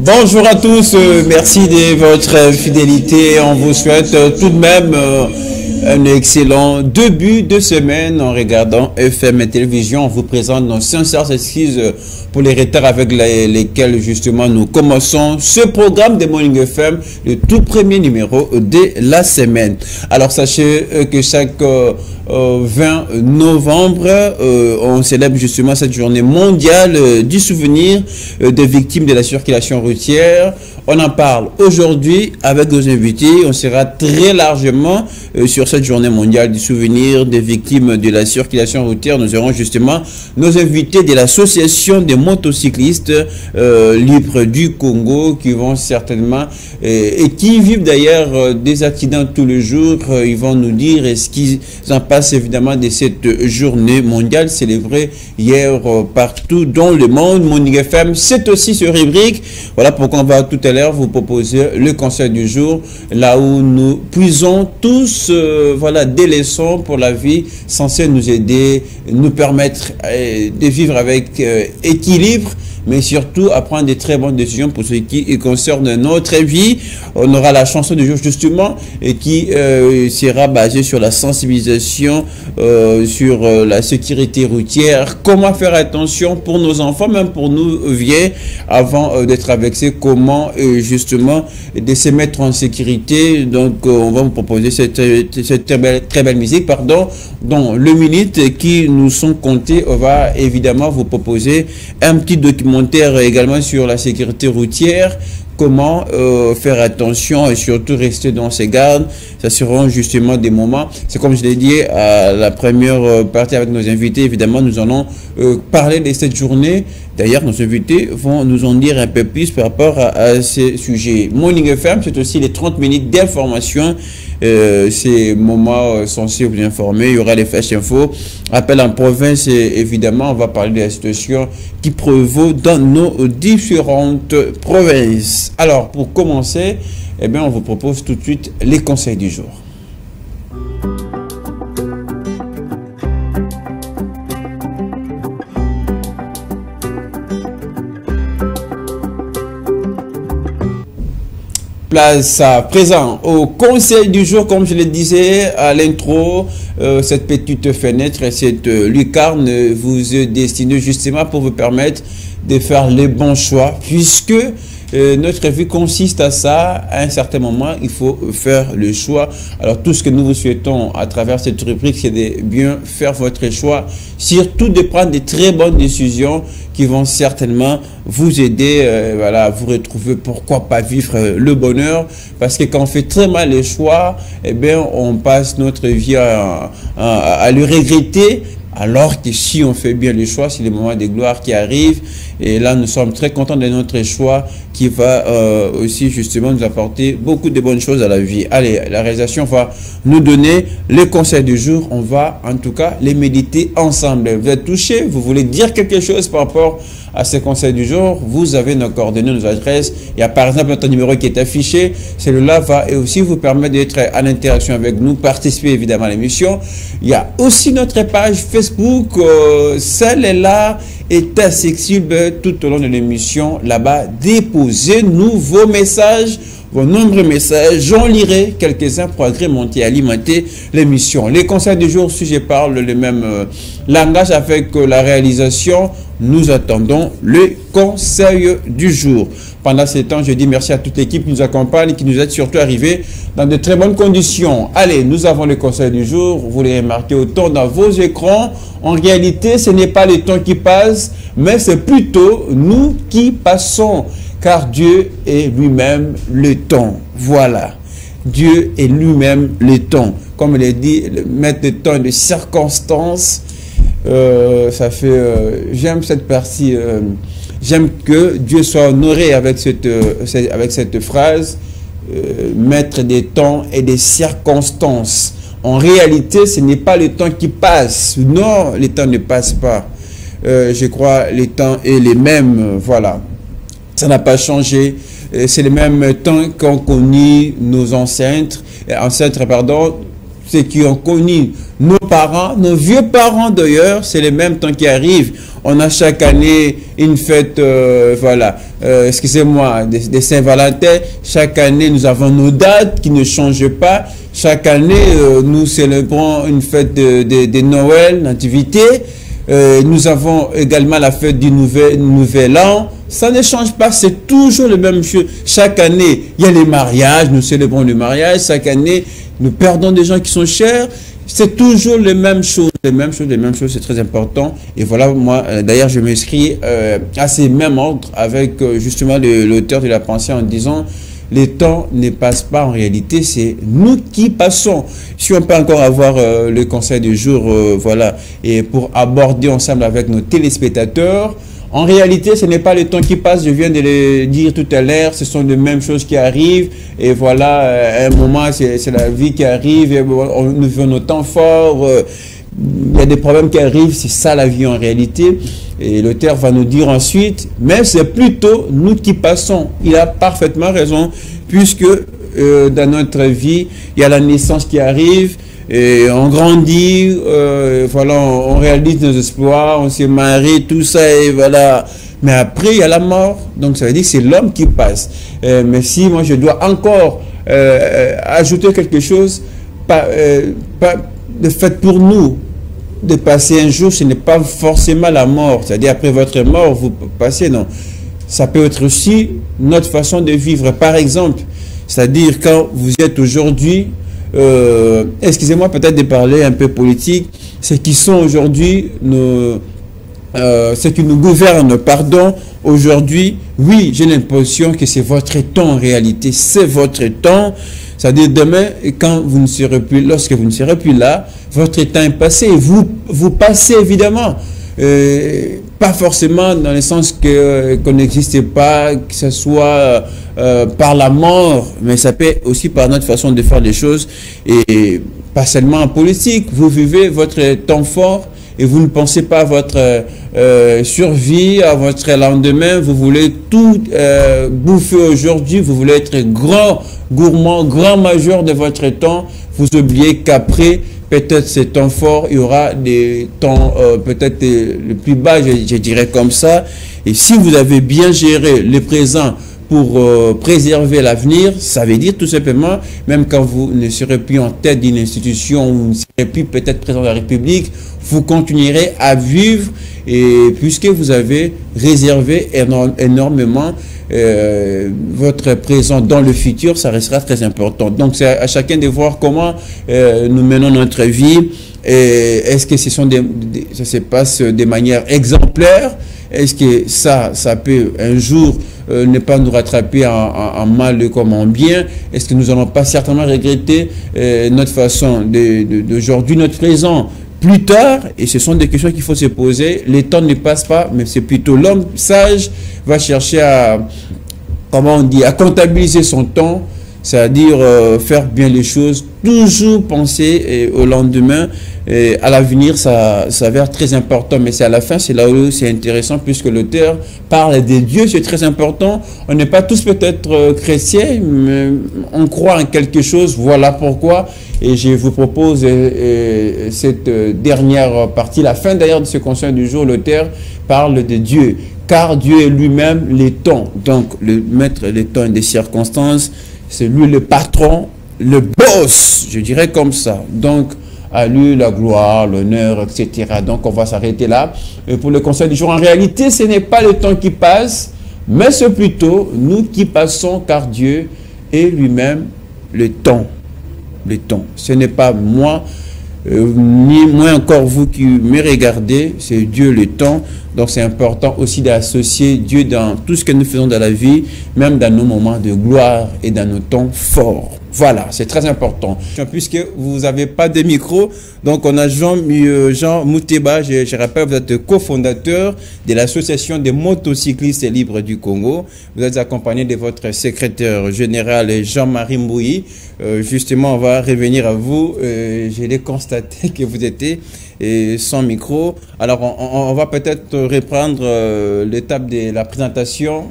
Bonjour à tous, merci de votre fidélité. On vous souhaite tout de même un excellent début de semaine en regardant FM et Télévision. On vous présente nos sincères excuses pour les retards avec lesquels justement nous commençons ce programme de Morning FM, le tout premier numéro de la semaine. Alors sachez que chaque 20 novembre, on célèbre justement cette journée mondiale du souvenir des victimes de la circulation routière. On en parle aujourd'hui avec nos invités. On sera très largement sur cette journée mondiale du souvenir des victimes de la circulation routière. Nous aurons justement nos invités de l'association des motocyclistes libres du Congo qui vont certainement et qui vivent d'ailleurs des accidents tous les jours. Ils vont nous dire ce qu'ils en passent évidemment de cette journée mondiale célébrée hier partout dans le monde. Morning FM, c'est aussi ce rubrique. Voilà pourquoi on va tout à l'heure vous proposer le conseil du jour, là où nous puisons tous voilà, des leçons pour la vie censées nous aider, nous permettre de vivre avec équilibre, mais surtout à prendre de très bonnes décisions pour ce qui concerne notre vie. On aura la chanson du jour justement et qui sera basée sur la sensibilisation, sur la sécurité routière, comment faire attention pour nos enfants, même pour nous vieux, avant de traverser, comment justement de se mettre en sécurité. Donc on va vous proposer cette très belle musique, pardon, dont le minute qui nous sont comptés. On va évidemment vous proposer un petit documentaire également sur la sécurité routière, comment faire attention et surtout rester dans ses gardes. Ça seront justement des moments, c'est comme je l'ai dit à la première partie avec nos invités, évidemment nous allons parler de cette journée. D'ailleurs nos invités vont nous en dire un peu plus par rapport à ces sujets. Morning FM, c'est aussi les 30 minutes d'information. Ces moments censés vous informer. Il y aura les flash info, appel en province et évidemment on va parler de la situation qui prévaut dans nos différentes provinces. Alors pour commencer, eh bien, on vous propose tout de suite les conseils du jour. Place à présent au conseil du jour, comme je le disais à l'intro, cette petite fenêtre, cette lucarne vous est destinée justement pour vous permettre de faire les bons choix, puisque notre vie consiste à ça. À un certain moment, il faut faire le choix. Alors tout ce que nous vous souhaitons à travers cette rubrique, c'est de bien faire votre choix, surtout de prendre de très bonnes décisions qui vont certainement vous aider voilà, à vous retrouver, pourquoi pas vivre le bonheur, parce que quand on fait très mal les choix, eh bien, on passe notre vie à le regretter. Alors que si on fait bien les choix, c'est le moment de gloire qui arrive. Et là, nous sommes très contents de notre choix qui va aussi justement nous apporter beaucoup de bonnes choses à la vie. Allez, la réalisation va nous donner les conseils du jour. On va en tout cas les méditer ensemble. Vous êtes touché, vous voulez dire quelque chose par rapport à ces conseils du jour, vous avez nos coordonnées, nos adresses. Il y a par exemple notre numéro qui est affiché. Celui-là va aussi vous permettre d'être en interaction avec nous, participer évidemment à l'émission. Il y a aussi notre page Facebook, celle-là est accessible tout au long de l'émission. Là-bas, déposez-nous vos messages, vos nombreux messages. J'en lirai quelques-uns pour agrémenter et alimenter l'émission. Les conseils du jour, si je parle le même langage avec la réalisation, nous attendons le conseil du jour. Pendant ce temps, je dis merci à toute l'équipe qui nous accompagne, qui nous aide surtout à arriver dans de très bonnes conditions. Allez, nous avons le conseil du jour. Vous les remarquez autant dans vos écrans. En réalité, ce n'est pas le temps qui passe, mais c'est plutôt nous qui passons. Car Dieu est lui-même le temps. Voilà. Dieu est lui-même le temps. Comme il est dit, mettre le temps de circonstances. Ça fait, j'aime cette partie, j'aime que Dieu soit honoré avec cette phrase, mettre des temps et des circonstances. En réalité, ce n'est pas le temps qui passe. Non, le temps ne passe pas. Je crois le temps est le même. Voilà. Ça n'a pas changé. C'est le même temps qu'ont connu nos ancêtres, pardon. ceux qui ont connu nos parents, nos vieux parents d'ailleurs, c'est les mêmes temps qui arrivent. On a chaque année une fête, voilà, excusez-moi, des Saint-Valentin. Chaque année, nous avons nos dates qui ne changent pas. Chaque année, nous célébrons une fête de Noël, nativité. Nous avons également la fête du nouvel an. Ça ne change pas, c'est toujours le même chose. Chaque année, il y a les mariages, nous célébrons le mariage. Chaque année, nous perdons des gens qui sont chers. C'est toujours les mêmes choses, c'est très important. Et voilà, moi, d'ailleurs, je m'inscris à ces mêmes ordres avec justement l'auteur de la pensée en disant, les temps ne passent pas en réalité, c'est nous qui passons. Si on peut encore avoir le conseil du jour, voilà, et pour aborder ensemble avec nos téléspectateurs, en réalité, ce n'est pas le temps qui passe, je viens de le dire tout à l'heure, ce sont les mêmes choses qui arrivent, et voilà, à un moment, c'est la vie qui arrive, et nous vivons nos temps forts, il y a des problèmes qui arrivent, c'est ça la vie en réalité, et l'auteur va nous dire ensuite, mais c'est plutôt nous qui passons. Il a parfaitement raison, puisque dans notre vie, il y a la naissance qui arrive, et on grandit, voilà, on réalise nos espoirs, on se marie, tout ça, et voilà. Mais après, il y a la mort. Donc, ça veut dire que c'est l'homme qui passe. Mais si moi, je dois encore ajouter quelque chose, de fait pour nous, de passer un jour, ce n'est pas forcément la mort. C'est-à-dire, après votre mort, vous passez, non. Ça peut être aussi notre façon de vivre. Par exemple, c'est-à-dire, quand vous êtes aujourd'hui, excusez-moi peut-être de parler un peu politique, ceux qui sont aujourd'hui, ceux qui nous gouvernent, pardon, aujourd'hui, oui, j'ai l'impression que c'est votre temps en réalité, c'est votre temps, c'est-à-dire demain, quand vous ne serez plus, lorsque vous ne serez plus là, votre temps est passé, vous passez évidemment, pas forcément dans le sens qu'on n'existe pas, que ce soit par la mort, mais ça peut aussi par notre façon de faire les choses, et pas seulement en politique. Vous vivez votre temps fort et vous ne pensez pas à votre survie, à votre lendemain. Vous voulez tout bouffer aujourd'hui, vous voulez être grand gourmand, grand majeur de votre temps. Vous oubliez qu'après, peut-être ces temps forts, il y aura des temps peut-être le plus bas, je dirais comme ça. Et si vous avez bien géré le présent pour préserver l'avenir, ça veut dire tout simplement, même quand vous ne serez plus en tête d'une institution, vous ne serez plus peut-être président de la République, vous continuerez à vivre, et puisque vous avez réservé énormément votre présent dans le futur, ça restera très important. Donc c'est à chacun de voir comment nous menons notre vie. Est-ce que ça se passe de manière exemplaire? Est-ce que ça peut un jour ne pas nous rattraper en mal comme en bien? Est-ce que nous n'allons pas certainement regretter notre façon d'aujourd'hui, notre présent plus tard? Et ce sont des questions qu'il faut se poser. Les temps ne passent pas, mais c'est plutôt l'homme sage va chercher à, comment on dit, à comptabiliser son temps, c'est-à-dire faire bien les choses, toujours penser au lendemain, à l'avenir, ça s'avère très important. Mais c'est à la fin, c'est là où c'est intéressant, puisque l'auteur parle des dieux, c'est très important. On n'est pas tous peut-être chrétiens, mais on croit en quelque chose, voilà pourquoi. Et je vous propose cette dernière partie, la fin d'ailleurs de ce conseil du jour. L'auteur parle de Dieu, car Dieu est lui-même les temps. Donc, le maître des temps et des circonstances, c'est lui le patron, le boss, je dirais comme ça. Donc, à lui la gloire, l'honneur, etc. Donc, on va s'arrêter là. Et pour le conseil du jour, en réalité, ce n'est pas le temps qui passe, mais c'est plutôt nous qui passons, car Dieu est lui-même le temps. Le temps. Ce n'est pas moi, ni moi encore vous qui me regardez, c'est Dieu le temps. Donc c'est important aussi d'associer Dieu dans tout ce que nous faisons dans la vie, même dans nos moments de gloire et dans nos temps forts. Voilà, c'est très important. Puisque vous n'avez pas de micro, donc on a Jean Mouteba, je rappelle, vous êtes cofondateur de l'association des motocyclistes libres du Congo. Vous êtes accompagné de votre secrétaire général Jean-Marie Mbouyi. Justement, on va revenir à vous. Je l'ai constaté que vous étiez sans micro. Alors, on va peut-être reprendre l'étape de la présentation.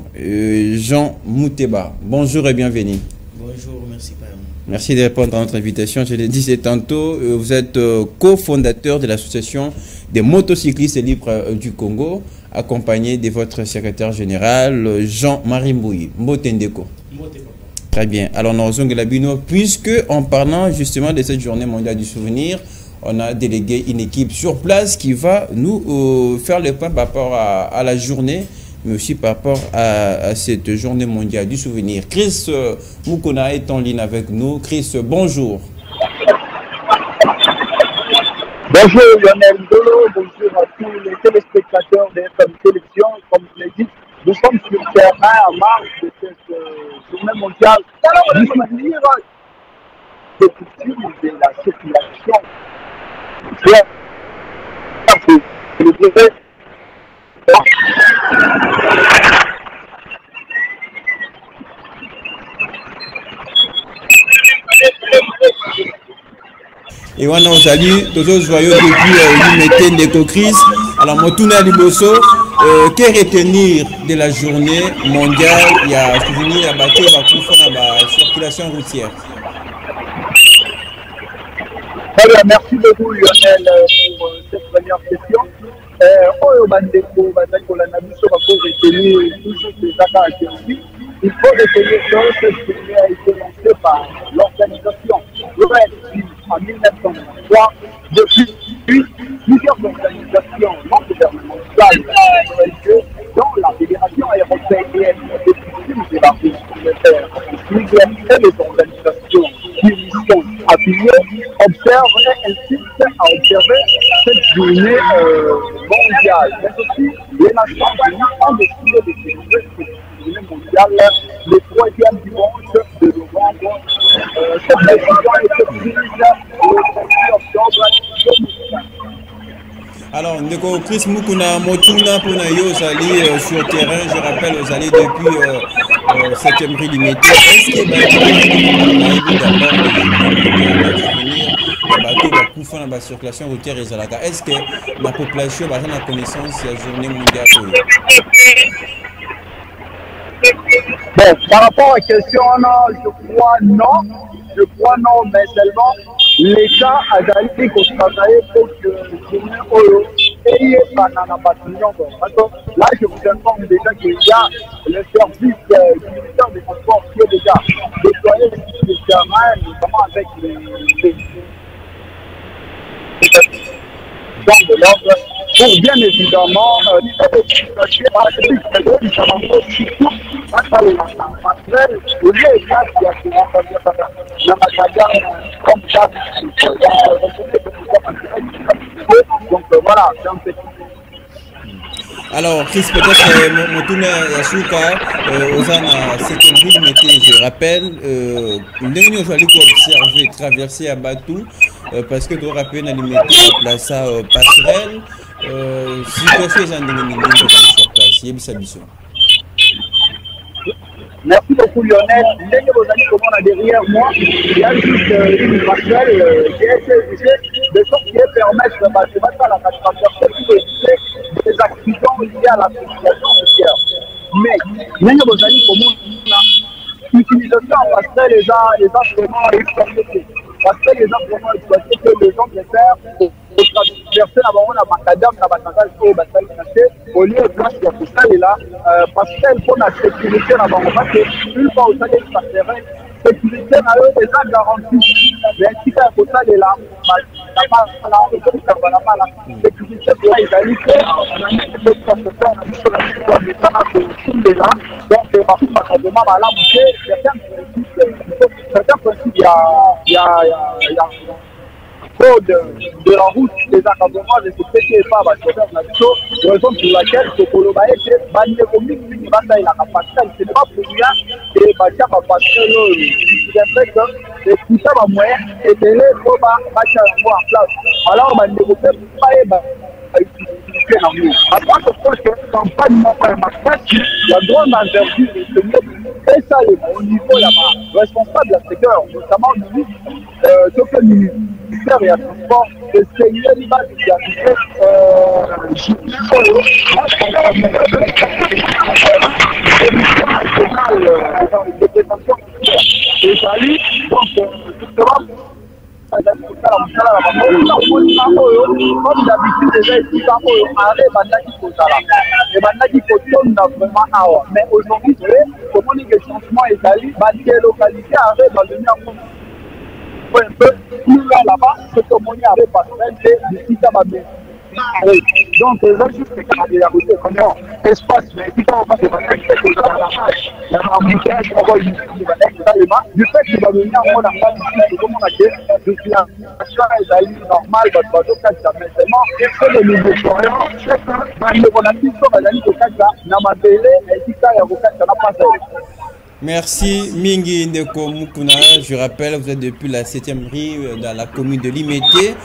Jean Mouteba, bonjour et bienvenue. Bonjour, merci Pam. Merci de répondre à notre invitation. Je l'ai dit c'est tantôt, vous êtes cofondateur de l'association des motocyclistes libres du Congo, accompagné de votre secrétaire général Jean-Marie Mbouyi. Mbotendeko. Très bien. Alors, nous puisque en parlant justement de cette journée mondiale du souvenir, on a délégué une équipe sur place qui va nous faire le point par rapport à la journée, mais aussi par rapport à cette journée mondiale du souvenir. Chris Mukuna est en ligne avec nous. Chris, bonjour. Bonjour Lionel Dolo, bonjour à tous les téléspectateurs de FM Télévision. Comme je l'ai dit, nous sommes sur le terrain en marge de cette journée mondiale du souvenir des coutumes de la circulation. Et on a salué tous les joyeux depuis l'Humété de Cocris. Alors, Motouna Liboso, que retenir de la journée mondiale? Il y a souvenir à battre la circulation routière. Merci beaucoup Lionel pour cette première question. Il faut retenir que cette journée a été lancée par l'organisation en 1903. Depuis, plusieurs organisations non gouvernementales dont la Fédération européenne des coutumes de la route et les organisations qui sont affiliées observent et insistent à observer cette journée mondiale. Mais aussi, les Nations Unies ont décidé de célébrer cette journée mondiale le 3e dimanche de novembre. Cette décision a été prise le 1er octobre 2005. Alors, Ndeko Chris Mukuna Motuna Punayo Zali sur le terrain, je rappelle, aux allées depuis 7e rue du métier. Est-ce que la circulation routière et Zalaka, est-ce que la population a la connaissance de la journée mondiale? Bon, par rapport à la question, je crois non, mais seulement l'État a d'aller travailler pour que le journée banana bataillon. Là, je vous informe déjà qu'il y a le service du ministère des Transports qui est déjà déployé sur le terrain, notamment avec les gens de l'ordre, pour bien évidemment donc voilà, c'est un petit. Alors, Chris, peut-être Motuna Yasuka, Ozana, c'est une je rappelle, nous allons observer, traverser à Batou, parce que tu rappelles, on a mis en place passerelle. Si tu fais un sur place, merci beaucoup Lionel. Dès que vous allez comme on a derrière moi, il y a juste une passerelle qui a été utilisée de sorte qui permettre de mettre à la des accidents liés à la circulation routière. Mais, dès que vous allez comme on a utilisé ça en passerelle, les gens vraiment exploité. Parce que les gens vraiment exploité que les gens préfèrent traverser la macadam, la bataille au lieu de place de tout ça, et là, parce qu'elle faut la sécurité là bas parce que une fois où ça est passerelle, sécurité à eux déjà garantie. Mais si tu as pour ça, est là, la sécurité pour la égalité, on a mis le professeur, on a mis sur la sécurité de là, donc c'est parti par la demande à la boucher, certains principes, il y a de la route des accompagnements de ce qui est pas chauffeur nationaux, raison pour laquelle ce Kolobaye est banni comme une bataille à la passerelle. Ce n'est pas pour rien que Batia va passer c'est vrai que tout ça va moyen et de les faut Batia en place. Alors, on ne peut pas utiliser dans nous. Après, je crois que la campagne n'a pas marqué, la grande envergure de ce niveau, et ça, au niveau là-bas, responsable de la secteur, notamment le ministère et à transport, le Seigneur va ezali donc justement comme d'habitude déjà esika oyo are ebandaki kozala ebandaki kotonda vraiment awa mais aujourd'hui tomoni que changement ezali badélocalité are baloni yango un peu plus loin là-bas que tomoni are passerelle te bisika babe donc eza juste ya kote comment espace mais esika obake bandaki kozala na embouteillage moko bandaki kosalema du fait que baloni yango na ngai mosusu tokomona ke situation ezali normal bato bazokatisa maintenant que le nouveau soyant bandeko na biso bazali kokatisa na mabele esika ya kokatisa na pasa. Merci Mingi Ndeko Mukuna. Je rappelle, vous êtes depuis la 7e rue dans la commune de Limete.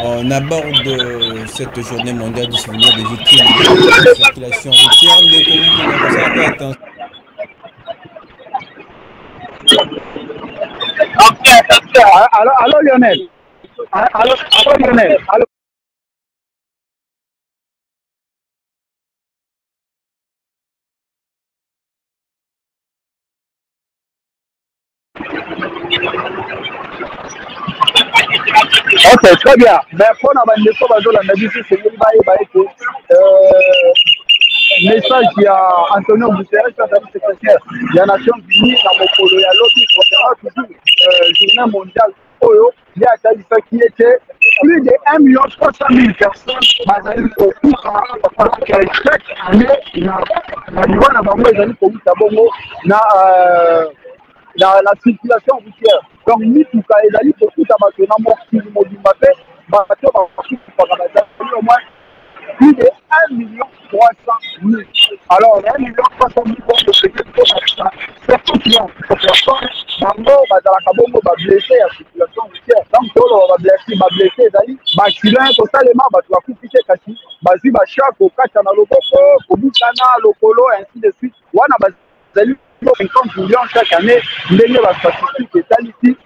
On aborde cette journée mondiale du souvenir des victimes de la circulation routière. Ndeko Mukuna, vous avez attention. Allô Lionel. Allô Lionel. Allô. Ok, très bien. Mais pour la bande de Sobazo, la Nabi, c'est une message il y a Antonio Guterres, secrétaire de la Nations Unies, dans mon polo, il y a l'autre, toujours journée mondiale, il y a qui était plus de 1,300,000 personnes, chaque année, dans la circulation routière. Donc, Mituka et Dali, pour tout à maintenant, au moins plus de 1,300,000. Alors, 1,300,000 pour que c'est surtout qui ont personnes, dans la Kabongo, va blesser la circulation routière. Donc, on va blesser, Dali, accident, totalement, va couper Kasi, Bazi, Bachak, au Kachana, au Boutana, au Polo, ainsi de suite. Wana, Bazali, 50 millions chaque année, ndenge ba statistique etalisi.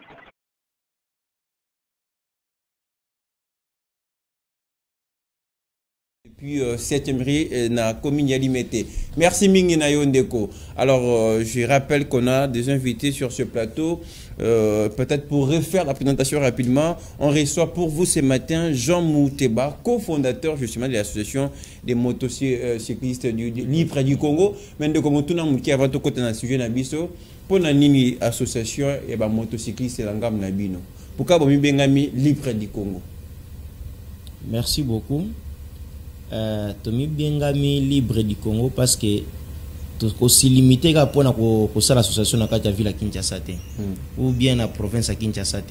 Depuis 7e rue na commune ya Limete. Merci Mingi na Yondeko. Alors je rappelle qu'on a des invités sur ce plateau. Peut-être pour refaire la présentation rapidement, on reçoit pour vous ce matin Jean Mouteba, cofondateur justement de l'association des motocyclistes libres du Congo. Mais de comme tout le monde qui a votre côté dans le sujet Nabiso, pour la nini association et ba motocyclistes langam Nabino. Pourquoi vous bengami libre du Congo? Merci beaucoup. Tomi bengami libre du Congo parce que aussi limité pour l'association na kati ya ville à Kinshasa ou bien la province à Kinshasa,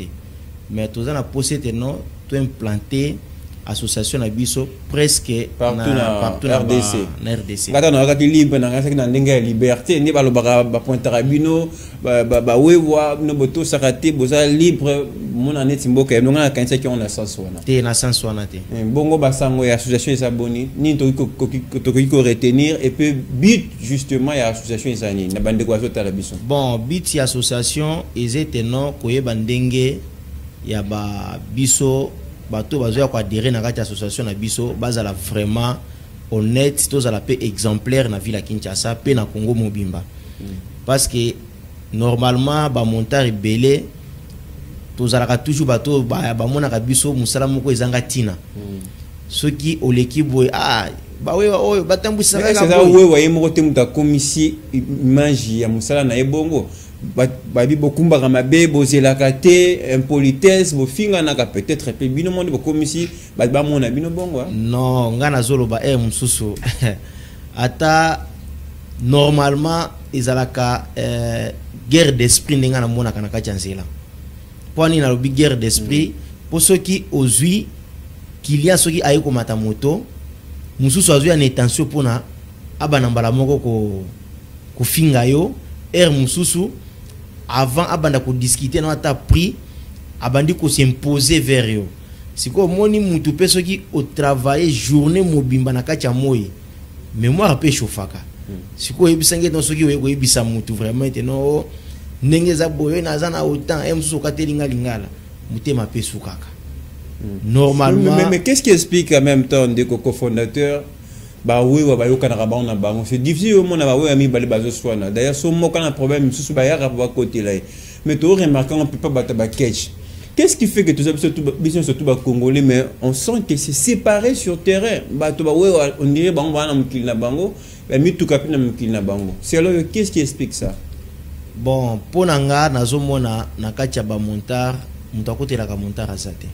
mais tous en a possédé non tout implanté association na biso presque partout na RDC. Ngata na kati libre na ngata na ndenge liberté ni balo ba pointer bino ba wewa no boto sakati boza libre mon anet mboka no ngana kanisa ki on a sens wana te na sens wana te bongo basango ya association esaboni ni to ko retenir et puis but justement ya association ezani na bande kwa zota la biso. Bon but ya association ezete non koyeba ndenge ya ba biso bato bazoya ko adhérer na kati association na biso bazala vraiment honnête tozala pe exemplaire na ville à Kinshasa pe na Congo mobimba parce que normalement ba montar belé tozala toujours bato ba mona ka biso musala moko ezanga tina ceux qui au l'équipe ba we oyo batambwisa ka c'est ça we wa yemo te muta komisi image ya musala na ebongo babi bokumba kamabe bozela kate impolitesse bofinga naka peut-être pe bino monde bokomisi ba mona bino bongo non ngana zolo ba mususu ata normalement ezalaka guerre d'esprit ninga na mona kana kachanzela poni na lobi guerre d'esprit pour ceux qui ozui qu'il y a ceux qui ayi komata moto mususu azui en intention pona abana mbala moko ko finga yo mususu avant abanda ko discuter na ta prix abandi ko s'imposer vers yo siko moni mutu peso ki au travailler journée mobimba na kacha moyi mémoire pe chofaka siko ebisange no soki we ko ebisa mutu vraiment no ndenge za boyo na zana autant mususu katelinga lingala mutema pe sukaka normalement mais qu'est-ce qui explique en même temps des cofondateurs ba oui wa ba yoka na ba bango c'est difficile au monde ba oui ami bali bazo swana d'ailleurs so mo kana problème susu ba ya ba côté là mais tu remarques on peut pas battre ba catch. Qu'est-ce qui fait que tous surtout ba congolais mais on sent que c'est séparé sur terrain. Ba to ba on dirait ba on va na mukili na bango, ba mi tout kapina mukili na bango. C'est alors qu'est-ce qui explique ça? Bon, pour nanga nazomona na kati ya ba montar, mutu akotelaka montar azate.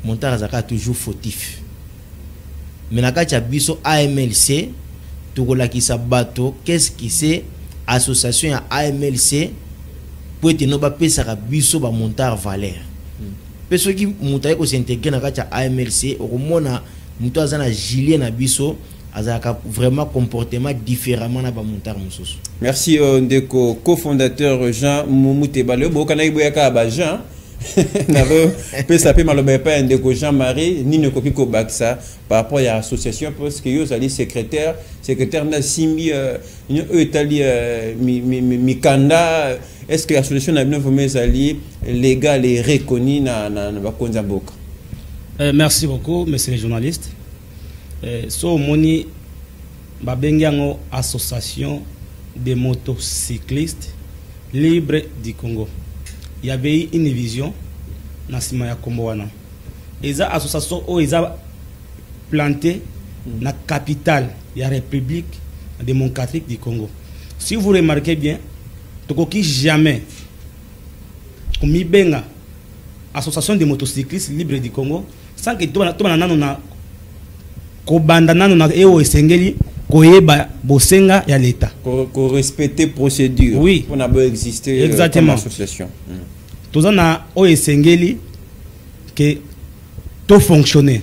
Montar azaka toujours fautif. Mais na kati ya biso AMLC tokolakisa bato qu'est-ce qui c'est association ya AMLC pour être no ba pesaka biso ba montar valeur. Peso ki mutu ko s'intégrer na kati ya AMLC okomona mutu azana gilet na biso azaka vraiment comportement différemment na ba montar mususu. Merci ndeko cofondateur Jean Mumuteba le bo kana iboyaka ba Jean n'avait pas sapé malobé pas ndeko Jean-Marie ni ne copie ko baksa par rapport à l'association parce que yo ali secrétaire na Simi ni etali mikanda est-ce que l'association na bien vous ali légal et reconnu na bakonza mboka. Merci beaucoup monsieur les journalistes. So moni babengango association des motocyclistes libres du Congo. Il y avait une vision dans ce maya Komboana. Et ça association où ils ont planté la capitale de la République démocratique du Congo. Si vous remarquez bien, tokoki jamais comme benga association des motocyclistes libres du Congo sans que tout na ko banda nanu na eo esengeli koyeba bosenga ya l'état ko respecter procédure oui on a beau exister exactement comme association toza na o esengeli que to fonctionner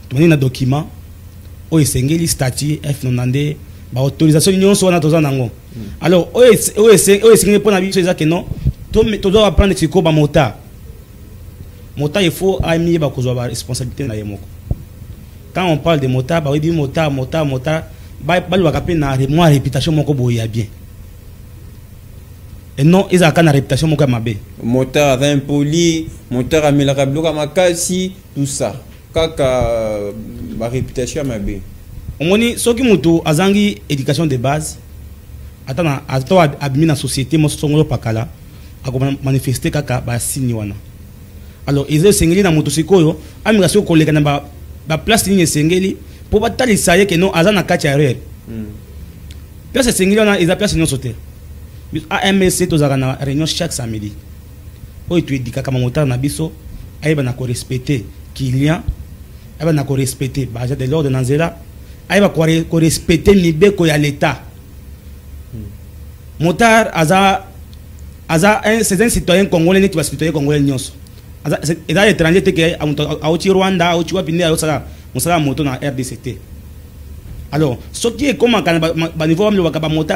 toni na document o esengeli statut F90 ba autorisation nyonso wana toza nango alors o esengeli pona biso eza que non to doit apprendre ce ko ba mota il faut amener ba kozwa responsabilité na yemoko. Quand on parle de motard, bah oui dit motard, bah le wakape na moi réputation moko boya bien. Et non, ils ont une réputation moko mabe. Motard impoli, motard amelaka bloka makasi, tout ça. Kaka ma réputation mabe. Omoni soki mutu azangi éducation de base, atana admin na société mo songolo pakala, akoma manifester kaka ba sini wana. Alors ils ont sengeli na motosikoyo, amigration koleka na ba place ligne sengeli pour batali saye que non azana kati ya réel. Place sengeli on a ils a place non sauter. AMC tozaka na réunion chaque samedi. O tu edika kama motard na biso, aiba na ko respecter client, aiba na ko respecter ba de l'ordre na nzela, aiba ko respecter mibeko ya l'état. Motard c'est un citoyen congolais qui va citoyen congolais nyonso. Et dans l'étranger, à Rwanda, à Wapine, à moto na RDCT. Alors, ce qui est comme à niveau de la moto,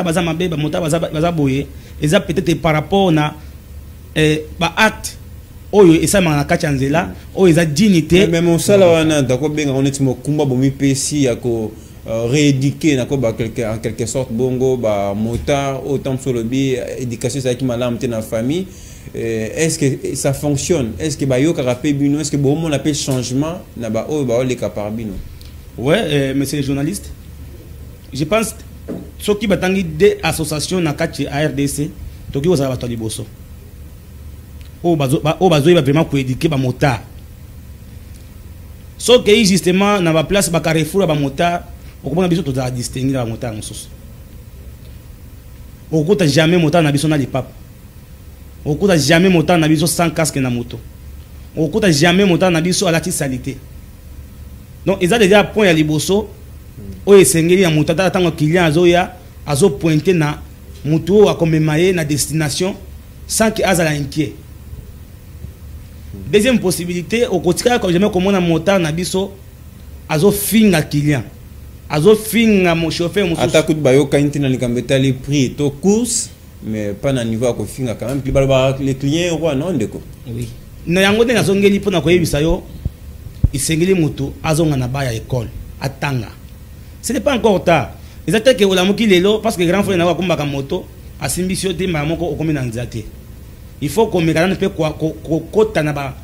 ils ont peut-être par rapport à acte, et ça m'a dit là, ils ont dignité. Mais mon salaire, d'accord, bien, on est mon combat, bon, mi pesi, rééduquer, en quelque sorte, bongo, motard, autant sur le biais, éducation, c'est qui m'a l'âme dans la famille. Est-ce que ça fonctionne? Est-ce que est-ce que on appelle changement na ba o ba les caparbino? Ouais, monsieur le journaliste, je pense ce qui batangi des associations na kati ARDC toki oza bato liboso o bazo va vraiment ko éduquer ba motard so que justement na ba place ba carrefour ba motard o komona biso to za distinguer ba motard mosusu o kota jamais motard na biso na lipapa. On ne jamais montant na biso sans casque na moto. On ne jamais montant na biso à la salité. Donc ils ont déjà point à liboso. O esengeli ya moto tata tango client azo pointer na moto a commémorer na destination sans que azala inquiet. Deuxième possibilité au quotidien comme jamais comme on a montant na biso azo finga client. Azo finga mon chauffeur mon attaque de bayo kanti na likambeta les prix to course. Mais pas à niveau à Kofinga quand même. Puis les clients roi non déco. Oui. Na yango de nazongeli pona ko yebisa yo isengeli mutu azonga na baya école atanga. Ce n'est pas encore tard. Ils attaquent au lamuki lelo parce que grand frère na komba ka moto asimbisio te ma moko okomi na nzate. Il faut qu'on mekana pe ko kota na ba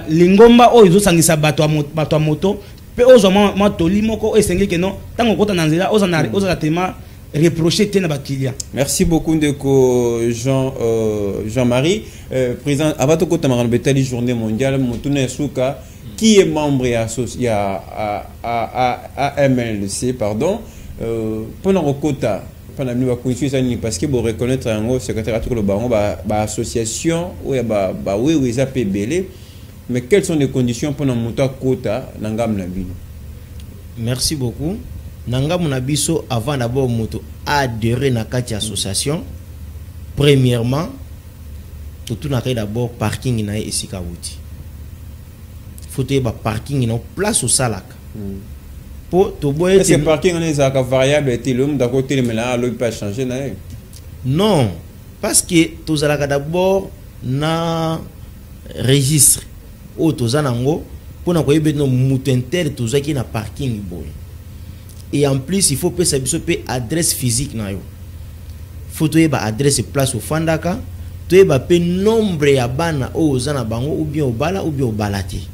lingomba o izo sangisa bato a moto pe ozo ma toli moko esengeli ke non tango kota na nzela oza na tema reprocher tena ba client. Merci beaucoup Ndeko Jean-Marie. Président, avant de côté la journée mondiale, Moutouné Souka, qui est membre à MLC, pardon, pendant le quota, pendant le parce que vous reconnaître un secrétaire de l'association, oui, ils appellent Belé, mais quelles sont les conditions pour monter quota Nangam Nabino? Merci beaucoup. Nangam Nabiso, avant d'abord moto adhérer à cette association, premièrement, tout d'abord parking na esika wuti. Faut que parking na place au salak. Pour to boy est-ce que parking on est à variable et l'homme d'un côté mais là l'autre pas changer na. Non, parce que to zalaka d'abord na registre ou to zanango pour na koyebe no mutentel to zaki na parking boy. Et en plus il faut que ça soit adresse physique na yo. Faut to yeba adresse place au fandaka. Tu es nombre ya bana o zana bango ou bien au bala ou bien au balati.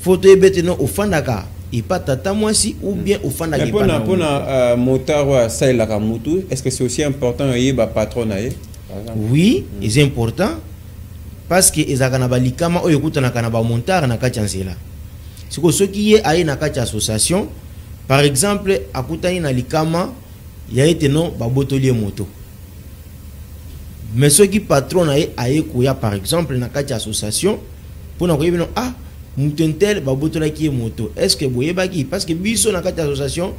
Faut te beteno au fandaka et pas tata moi si ou bien au fandaka. Mais pour na motard ça la kamutu, est-ce que c'est aussi important y ba patron na ye? Oui, c'est important parce que ezaka na balikama o yokuta na kana ba montar na kachansela. C'est que ceux qui est aïe na kacha association par exemple akutani na likama ya été non ba botolier moto. Mais ceux qui patron aye koya par exemple na kati association pour na koyeba ah mutentel ba botola ki moto est-ce que boyeba ki parce que biso na kati association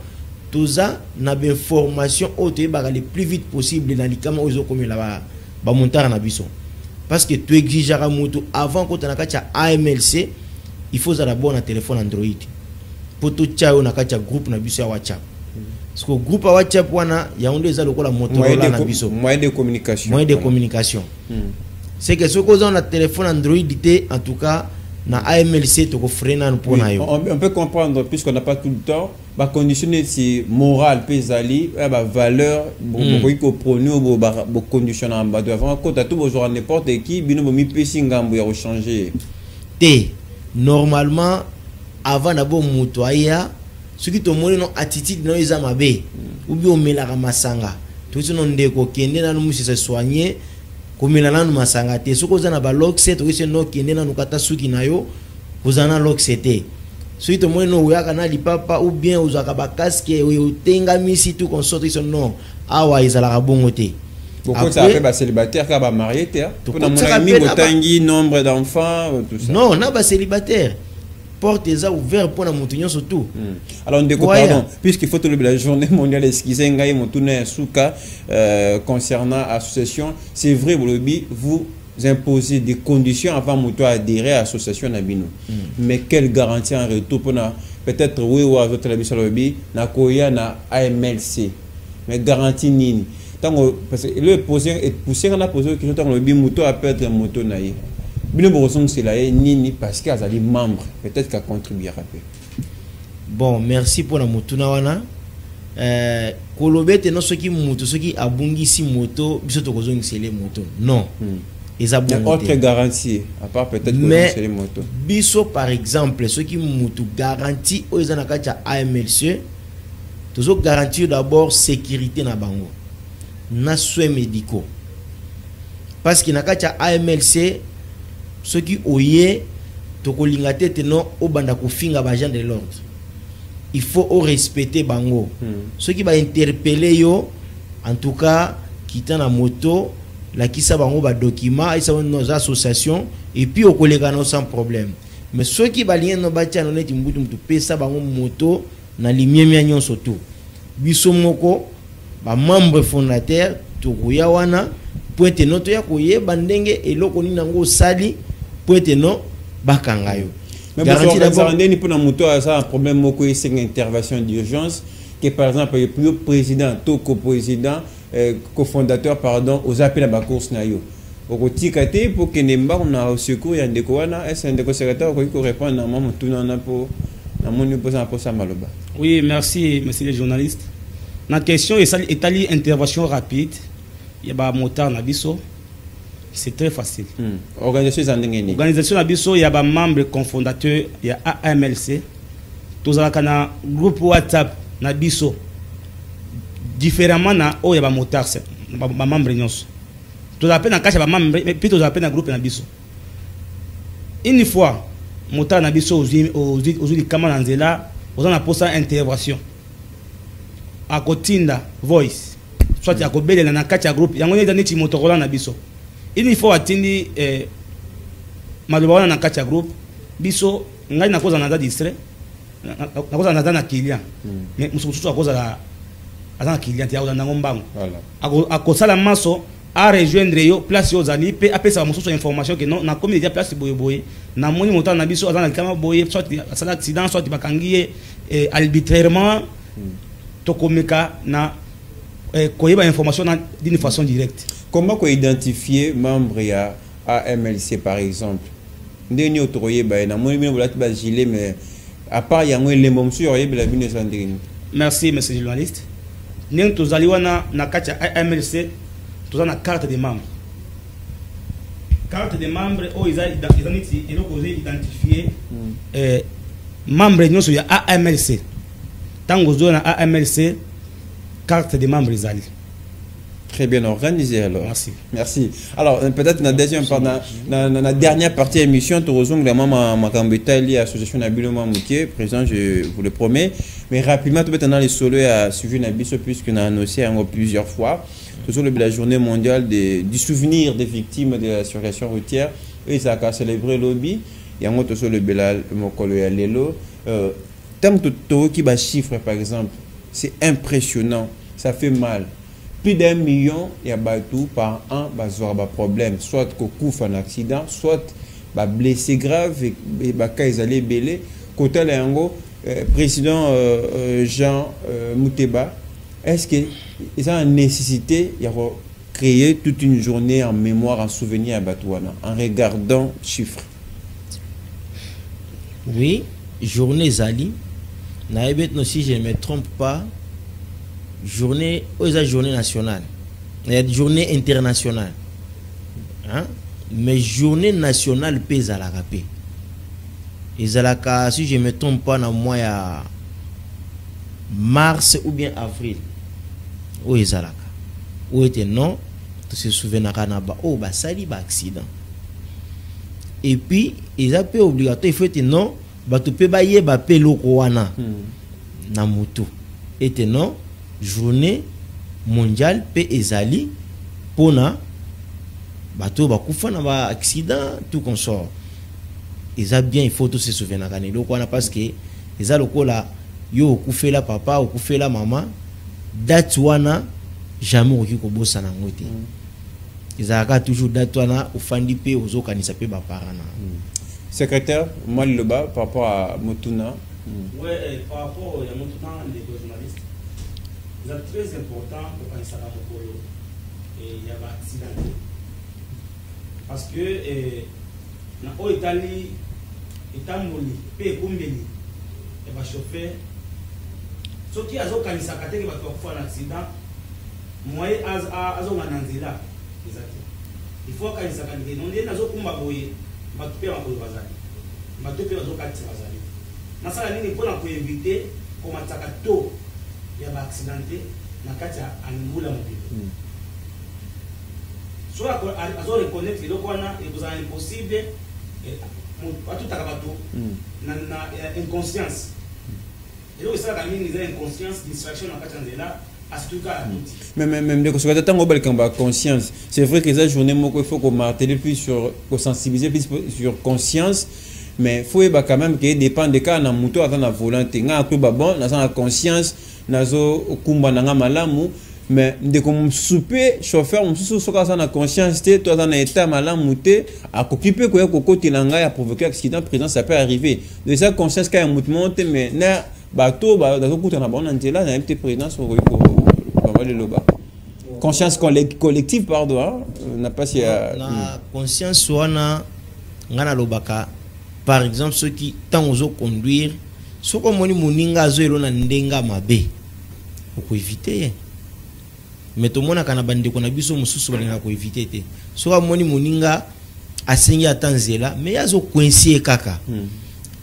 toza na ben formation au te ba le plus vite possible dans likama ozo comme la ba montar na biso parce que tu exigeras moto avant que tu na kati AMLC il faut d'abord un téléphone Android pour tout tchao na kati groupe na biso ya WhatsApp. Parce que le groupe WhatsApp il y a un Motorola na biso. Moyen de communication. Moyen de communication. C'est que ce qu'on a un téléphone Android en tout cas na AMLC to ko freiner pour na yo. On peut comprendre puisqu'on n'a pas tout le temps, ba conditionner si moral pesali, ba valeur beaucoup ko prôner bo conditionner en bas devant quand tout bonjour n'importe qui bino bo mi pesi ngambo ya changer. Normalement avant d'abord mutoya ceux qui te montrent non attitude non ils amabe ou bien on met la masanga tout ce non ndeko kende na nous se soigner comme la na masanga te ce qu'on a ba loxet ou c'est non kende na nous kata suki na yo vous en a loxeté ceux qui te montrent non ya kana li papa ou bien aux akaba casque ou tenga misi tout qu'on sorte ils non awa ils ala bongote. Pourquoi ça fait ba célibataire ka ba marié te pour na mon ami botangi nombre d'enfants tout ça. Non, na ba célibataire. Porte est ouvert pour la montagne surtout. Alors, pardon, puisqu'il faut la journée mondiale esquisée, concernant l'association, c'est vrai, vous imposez des conditions avant de adhérer à l'association Nabino. Mais quelle garantie en retour pour peut-être oui ou à votre lobby, na koya na AMLC. Mais garantie nini. Parce que le poser on a posé question tant le moto a peut-être moto naïe. C'est là nini parce qu'il y a des membres peut-être qu'à contribuer à peu. Bon, merci pour la motuna wana. Kolobete non ceux qui abungi si moto biso to kozongi sele moto. Non. Il y a autre garantie à part peut-être que les motos. Biso par exemple ceux qui moto garantie aux anakacha AMLC toujours garantir d'abord sécurité na bango. Na soins médicaux. Parce que nakacha AMLC ceux qui oye to kolingate teno obanda ko finga ba gens de l'ordre il faut respecter bango ceux qui va interpeller yo en tout cas quitter la moto la qui sa bango ba document et ça nos associations et puis au collègue sans problème mais ceux qui va lien no ba tia no neti mbutu mtu pesa bango moto na limiemia nyonso tout biso moko ba membre fondateur to kuya wana pointe noto ya koye bandenge eloko ni nango sali pointe no bakangayo. Mais garantie d'abord ni pour na moto ça un problème moko c'est une intervention d'urgence que par exemple le président to co-président cofondateur pardon aux appels à la course na yo. Au tikate pour que nemba on a au secours ya ndeko wana est un ndeko secrétaire ko répondre na maman tout na pour na moni posa pour ça maloba. Oui, merci monsieur le journaliste. La question est établie intervention rapide. Il y a ba motard na biso. C'est très facile. Organisation Nabiso, il y a des membres cofondateurs, il y a AMLC. Tous les groupe WhatsApp Nabiso différemment na o ya ba motard ba membre nyonso to za pe na kacha ba membre mais plutôt za pe na groupe na biso une fois motard na biso ozuli kama na nzela ozana posa intervention akotinda voice soit akobelela na kacha groupe yango neza neti motorola na biso une fois atindi maloba na kacha groupe biso ngai na koza na distrait na koza na client mais mususu akoza la azana client ya na ngombango akosala maso a rejoindre yo place yo zali pe apesa mususu information que non na comme déjà place boye na moni montant na biso azana kama boye soit asala accident soit bakangiye arbitrairement to komeka na koyeba information d'une façon directe. Comment qu'on identifier membre ya AMLC par exemple? Ndeni otroye ba na moni bino bolati ba gilet mais à part yango les membres sur la bine sandrine. Merci monsieur le journaliste. Nen tozali wana na kacha AMLC tozana carte de membre. Carte de membre o izaniti eloko identifier membre nyonso ya AMLC. Tango zo na AMLC carte de membre izali. Très bien organisé alors. Merci. Merci. Alors peut-être dans deuxième la dernière partie de l'émission, tu rejoins vraiment ma cambeta liée à l'association Nabilo Mamoutier, président, je vous le promets. Mais rapidement, tu peux dans les solos à suivre Nabiso puisque nous avons annoncé plusieurs fois. Toujours la journée mondiale du souvenir des victimes de la circulation routière. Et ça a célébré l'OBI. Il y a un autre sur le Belal, Mokolo et Lelo. Tant que tu as chiffre par exemple, c'est impressionnant, ça fait mal. Plus d'1 million, il y a tout par an, il problème. Soit qu'on fait un accident, soit blessé grave et ils allaient belé. Côté Léango, président Jean Mouteba, est-ce qu'il y a une nécessité de créer toute une journée en mémoire, en souvenir à Batouana, en regardant chiffres? Oui, journée Zali. Si je ne me trompe pas, journée nationale, journée internationale, hein? Mais journée nationale pèse à la rapé. Et si je ne me trompe pas, dans le mois de mars ou bien avril, où est Zalaka? Où était non? Tu te souviens de sali accident. Et puis, ils ont fait obligatoire, il faut être non, tu peux pas y aller wana na moto. Et non, journée mondiale pe ezali pona bato bakufa na ba accident tout consort. Eza bien, il faut tous se souvenir na kanelo kwana parce que eza lokola yo okufela papa okufela mama date wana jamais oki kobosa na ngote. Eza ka toujours date wana ofandi pe ozokanisa pe ba parana. Secrétaire Mali Loba par rapport à Motuna. Ouais, par rapport à Motuna, les journalistes, c'est très important pour penser à Mokolo et il y a un accident. Parce que dans l'Italie, Itamoli, P. Kumbeli, et va chauffer. Ce qui a un accident, moi, Azonanzila, il faut qu'il s'accorde. On est dans un combat. Matupe wa bazali matupe wa zokati bazali nasala nini pona ko éviter ko mataka to ya ba accidenté na kati ya angula mobile soit azo reconnaître le kona et vous avez impossible tout takabato na inconscience et donc ça kamini les inconscience distraction na kati nzela. Même de conscience, c'est vrai que cette journée, il faut qu'on martèle plus sur sensibiliser plus sur conscience, mais il faut quand même qu'il dépend des cas dans moto à la volonté. N'a pas bon, dans la conscience, nazo kumba nanga malamu, mais de comme souper chauffeur, on se souvient dans la conscience, toi dans l'état malamu te, à occuper quoi coco tilanga a provoqué accident présent, ça peut arriver. De sa conscience qu'il y a un mouvement, mais na bateau, dans le coup, on a bon antela, on a été présent sur conscience collective, pardon, n'a pas si la conscience wana ngana lobaka par exemple ceux qui tant ozo conduire so ko moni muninga zo elona ndenga mabe ko éviter mais to mona kana bande ko na biso mususu balinga ko éviter te so ko moni muninga asengi atanzela mais yazo coincer kaka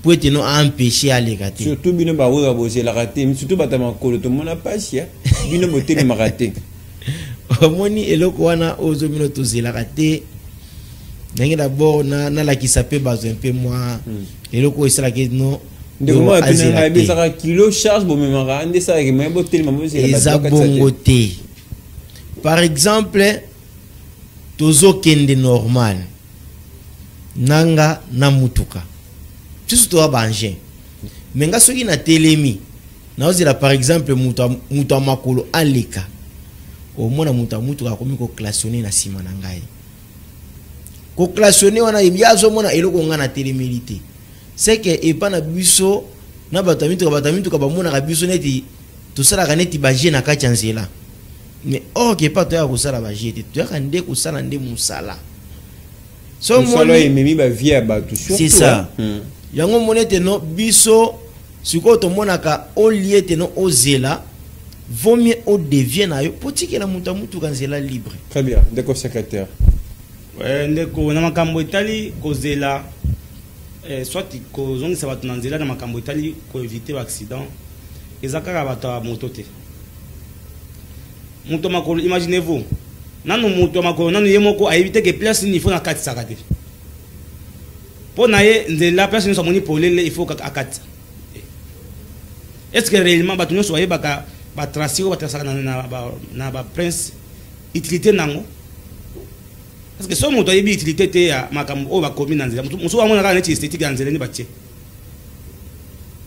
pour être non empêcher à les rater. Surtout bino ba wa bosé la raté, surtout batama kolo to mona pasia. Bino boté ma raté. Moni eloko wana ozo bino to zela raté. Ndenge d'abord na la qui s'appelle bazo un peu moi. Eloko esala que non. De moi tena ba saka kilo charge bo me mara ande ça que me boté ma bosé la bazo bongoté. Par exemple, tozo kende normal. Nanga na mutuka. Tout to abanje. Menga soki na telemi. Na ozela par exemple muta makolo aleka. Au moins muta mutuka komi ko classionner na sima na ngai. Ko classionner wana yazo mona eloko nga na telemilité. C'est que e pa na biso na batamitu ka ba mona ka biso neti to sala kaneti ba je na ka chanzela. Mais oh que pas to ya ko sala ba je te to ya kande ko sala nde musala. So mona memi ba via ba tout surtout. C'est ça. Yango monete no biso siko to monaka o liete no ozela vaut mieux au devient na yo potiki na mutu kanzela libre. Très bien, d'accord secrétaire. Ouais, ndeko na makambo itali kozela soit ko zongi sa batu na nzela na makambo itali ko éviter l'accident. Ezakaka batu a moto te. Moto makolo imaginez-vous. Nanu moto makolo nanu yemoko a éviter que place ni faut na kati sakate. Pour naie la place nous sommes pour les il faut qu'à 4. Est-ce que réellement bah nous soyez bah tracer ou bah tracer na prince utilité nango? Parce que si on doit y utilité te à makam o ba commune dans zela. Muso amona ka neti esthétique dans zela ni batie.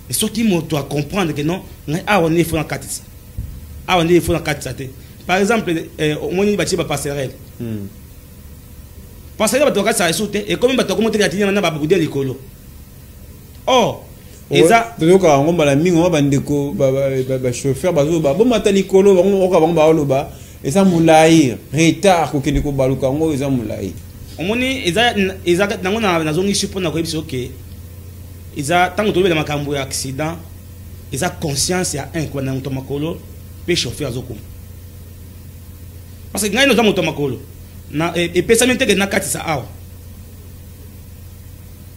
Et ce qui me doit comprendre que non, on est faut en 4. On est faut en 4 par exemple on y batie ba passerelle. Parce que batoka ça sauter et comme batoko monter la na ba boudé likolo. Oh, eza toka ngomba la mingo ba ndeko ba chauffeur bazo ba bon mata likolo ba loba eza mulai retard ko kende ko baluka ngo eza mulai. Omoni eza nango na zongi support ko biso ke eza tango to be na makambo ya accident eza conscience ya un ko na moto makolo pe chauffeur azoko. Parce que ngai no za moto makolo na et personnellement que na katisa awa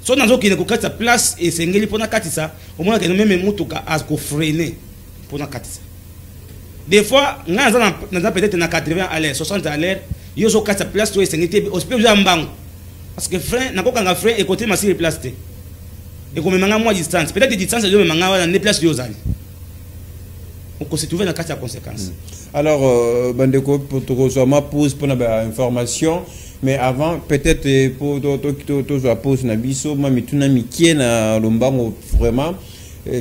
so nazo ki ne ko katisa place et sengeli pona katisa au moins que même mutuka as ko freiner pona katisa des fois nga na peut-être na 80 à l'heure 60 à l'heure yo zo katisa place to sengeli au peut ya mbango parce que frein na ko kanga frein et côté masiri place te et comme manga moi distance peut-être distance yo manga wana ne place yo zali on se trouve na katisa conséquence. Alors, Bandeko, pour te recevoir, pose pour une information, mais avant, peut-être pour te pose na biso, moi, mituna mikie na lombango vraiment.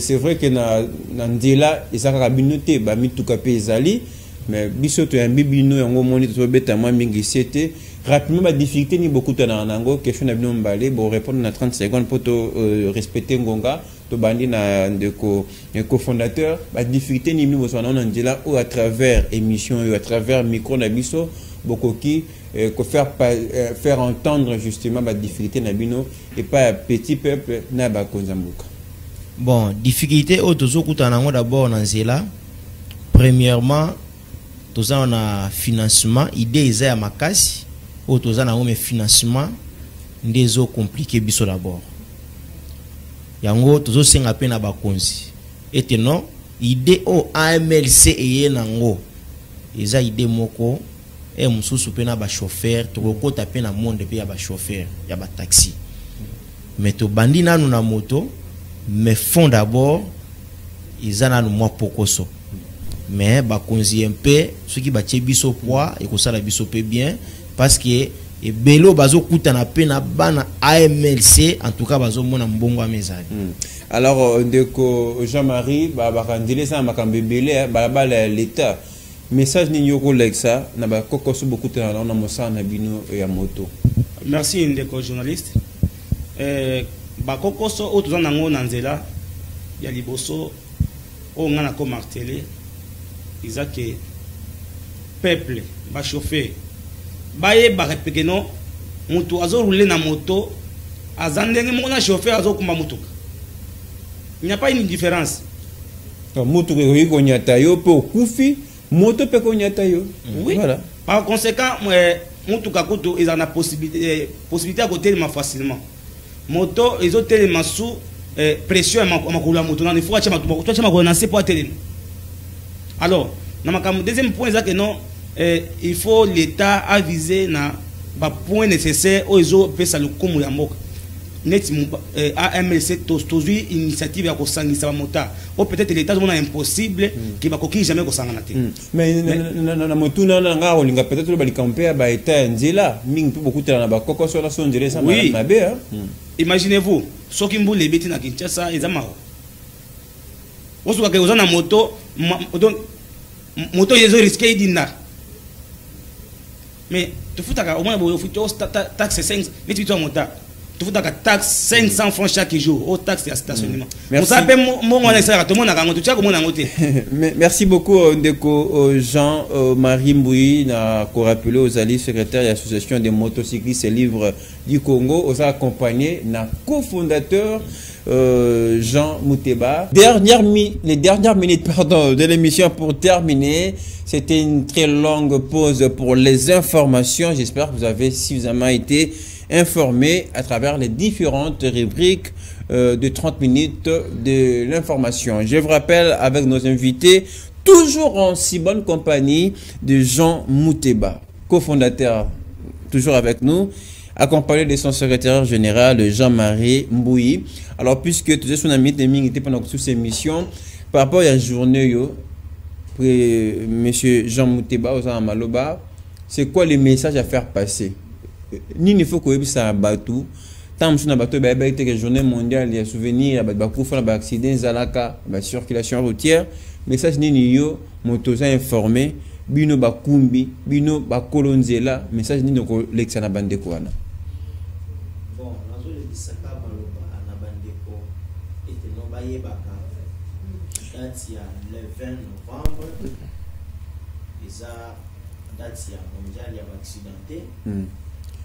C'est vrai que na ndela, ils ont rabinoté, bah mituka pezali, mais biso to un bibino yango moni to beta moi mingi c'était rapidement ma difficulté ni beaucoup de nango question na bino mbalé bon répondre na 30 secondes pour te respecter ngonga to bandi na ndeko cofondateur ba difficulté ni bino so na ndela ou à travers émission ou à travers micro na biso beaucoup qui que faire entendre justement ba difficulté na bino et pas petit peuple na ba konzambuka. Bon, difficulté au tozo kutana ngo d'abord na nzela. Premièrement, toza on a financement, idée eza ya makasi, au toza na ngome financement ndezo compliqué biso d'abord. Yango tozo senga pe na bakonzi. Et non, idée au AMLC eye nango. Eza idée moko e mususu pe na ba chauffeur, to kokota pe na monde pe ya ba chauffeur, ya ba taxi. Mais to bandi nanu na moto, mais fond d'abord ils en ont moi pokoso. Mais bakonzi un peu ceux qui batie biso poids et que ça la biso pe bien parce que et belo bazo kuta na pe na bana AMLC en tout cas bazo mona mbongo amezali. Alors ndeko Jean-Marie ba bakandile ça makambe belé ba l'état message ni yoko like ça na ba kokoso beaucoup na na mosa na bino ya moto. Merci ndeko journaliste. Ba kokoso o tozana ngo na nzela ya liboso o ngana ko marteler izake peuple ba chauffeur baye ba répéter non mutu azo rouler na moto azandenge mo na chauffeur azo kumba mutuka. Il n'y a pas une différence. Mutu ko ko nyata yo po kufi moto pe ko nyata yo. Oui. Voilà. Par conséquent mutuka kutu ils en a possibilité à côté de facilement. Moto ils ont tellement sous pression à ma moto il faut acheter pour atteindre. Alors deuxième point c'est que non il faut l'État aviser na ba point nécessaire aux autres pesa le komu ya mboka net AMLC tozui initiative ya kosangisa ba mota ou peut-être l'État est impossible qui va koki jamais kosangana te mais na motu na nga olinga peut-être ba likamper ba état nzela mingi beaucoup na ba koko so la son dire ça na be imaginez-vous soki mbule beti na Kinshasa ezama osuka ke ozana moto donc moto yezo risqué dina mais tu fous au moins il faut taxe 5 mais tu monta tu fous taxe 500 francs chaque jour au taxe de stationnement on s'appelle mon ça tout le monde a tu sais comment on a noté. Merci beaucoup Ndeko Jean-Marie Mbouyi na ko rappeler aux alliés secrétaire de l'association des motocyclistes et livres du Congo aux accompagné na cofondateur Jean Mouteba. Les dernières minutes de l'émission pour terminer. C'était une très longue pause pour les informations. J'espère que vous avez suffisamment été informés à travers les différentes rubriques de 30 minutes de l'information. Je vous rappelle avec nos invités, toujours en si bonne compagnie de Jean Mouteba, cofondateur, toujours avec nous, accompagné de son secrétaire général Jean-Marie Mbouyi. Alors, puisque tu es son ami de Ming était pendant toutes ces missions, par rapport à la journée, monsieur Jean Mouteba aux Maloba, c'est quoi les messages à faire passer? Ni il faut que ça abatou. Tant que bateau la journée mondiale, il y a souvenir, accident, zalaka, circulation routière. Message ni yo, motoza informé, bino bakumbi, bino bakolonzela, message ni ko lexana bande kwana. Bon, nazo le disaka maloba na bande ko et no baye baka. Date ya le 20 novembre. Isa date ya mondial ya accidenté.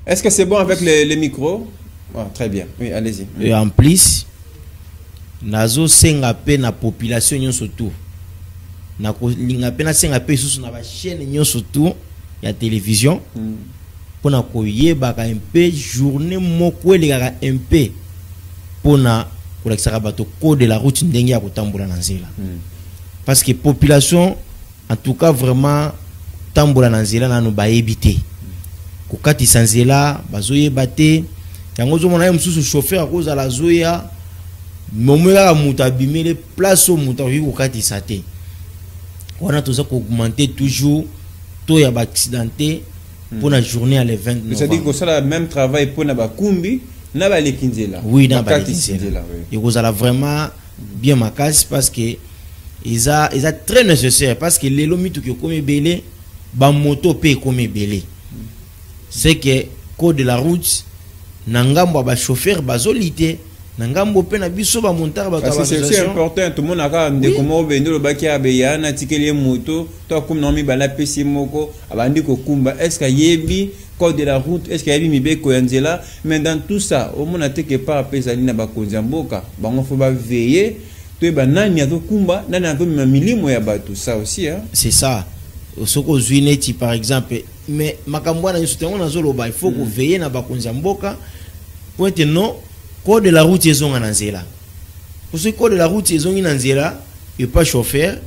Est-ce que c'est bon avec les micros? Oh, très bien. Oui, allez-y. Et en plus, nazo senga pe na population nyon surtout. Na ko linga pe na senga pe susu na ba chaîne nyon surtout ya télévision. Pona ko yeba ka MP journée moko elikaka MP pona ko lekisaka bato code de la route ndenge ya kotambola na nzela. Parce que population en tout cas vraiment tambola na nzela na no ba ebité. Kokati sanzela bazoye bate yango zo mona mususu chauffeur akoza la zoya momela muta bimele place au muta wi kokati sate wana toza ko augmenter toujours to ya ba accidenté pour la journée à le 20 novembre. C'est-à-dire que ça le même travail pour na ba kumbi na ba lekinzela. Oui, na ba lekinzela. Et vous allez vraiment bien makasi parce que ils a très nécessaire parce que les lomitu qui comme belé ba moto pe comme belé. C'est que code de la route nangambo ba chauffeur bazolité nangambo pe na biso ba montar ba parce que c'est important tout le monde a ndeko mo bendo lo baki abeya na tikeli moto to comme non mi ba la pesi moko abandi ko kumba est-ce que yebi code de la route est-ce que yebi mibe ko yanzela mais dans tout ça au monde a quelque part pesani na ba konzamboka bango faut ba veiller to ba nani ato kumba nani ato milimo ya bato ça aussi hein c'est ça soko zuineti par exemple mais makambo na yusutengo na zolo ba il faut que veiller na ba konzamboka point non code de la route ezonga na nzela pour ce code de la route ezongi na nzela et pas chauffeur